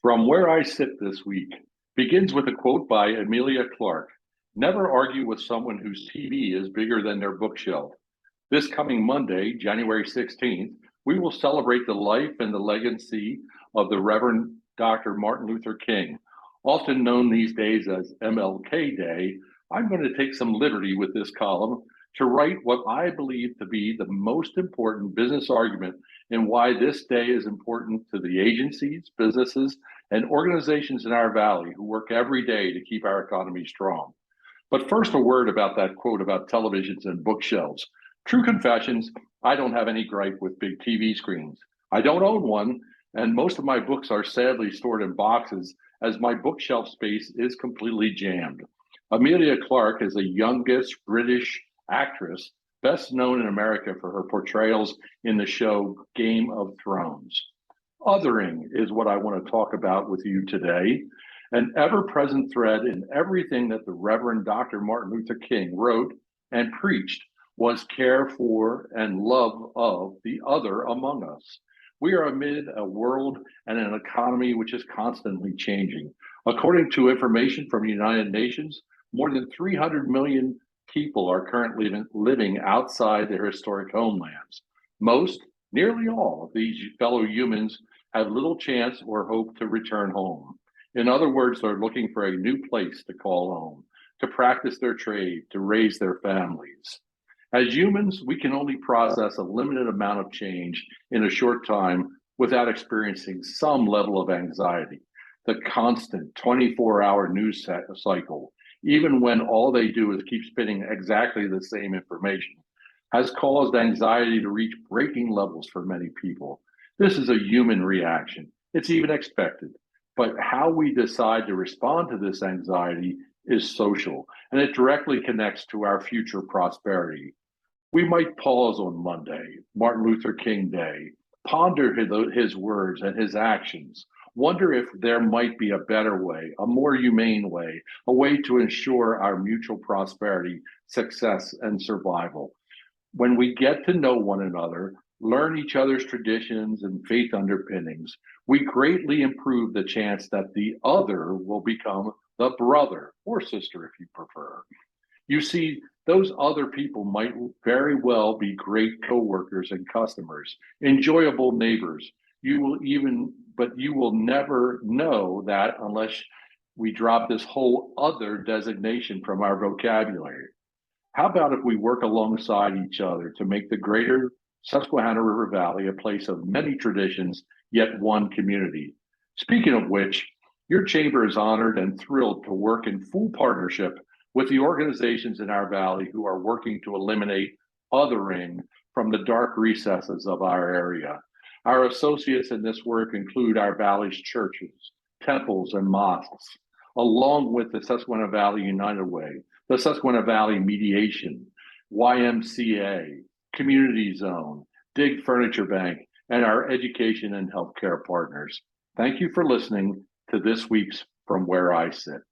From Where I Sit This Week begins with a quote by Amelia Clark. Never argue with someone whose TV is bigger than their bookshelf. This coming Monday, January 16th, we will celebrate the life and the legacy of the Reverend Dr. Martin Luther King, often known these days as MLK Day. I'm going to take some liberty with this column to write what I believe to be the most important business argument and why this day is important to the agencies, businesses, and organizations in our valley who work every day to keep our economy strong. But first, a word about that quote about televisions and bookshelves. True confessions, I don't have any gripe with big TV screens. I don't own one, and most of my books are sadly stored in boxes as my bookshelf space is completely jammed. Amelia Clark is the youngest British actress best known in America for her portrayals in the show Game of Thrones. Othering is what I want to talk about with you today, an ever-present thread in everything that the Reverend Dr. Martin Luther King wrote and preached was care for and love of the other among us. We are amid a world and an economy which is constantly changing. According to information from the United Nations, more than 300 million people are currently living outside their historic homelands. Most, nearly all, of these fellow humans have little chance or hope to return home. In other words, they're looking for a new place to call home, to practice their trade, to raise their families. As humans, we can only process a limited amount of change in a short time without experiencing some level of anxiety. The constant 24-hour news cycle, even when all they do is keep spitting exactly the same information, has caused anxiety to reach breaking levels for many people. This is a human reaction. It's even expected. But how we decide to respond to this anxiety is social, and it directly connects to our future prosperity. We might pause on Monday, Martin Luther King Day, ponder his words and his actions, wonder if there might be a better way, a more humane way, a way to ensure our mutual prosperity, success, and survival. When we get to know one another, learn each other's traditions and faith underpinnings, we greatly improve the chance that the other will become the brother or sister, if you prefer. You see, those other people might very well be great coworkers and customers, enjoyable neighbors. But you will never know that unless we drop this whole other designation from our vocabulary. How about if we work alongside each other to make the greater Susquehanna River Valley a place of many traditions, yet one community? Speaking of which, your chamber is honored and thrilled to work in full partnership with the organizations in our valley who are working to eliminate othering from the dark recesses of our area. Our associates in this work include our valley's churches, temples, and mosques, along with the Susquehanna Valley United Way, the Susquehanna Valley Mediation, YMCA, Community Zone, Dig Furniture Bank, and our education and healthcare partners. Thank you for listening to this week's From Where I Sit.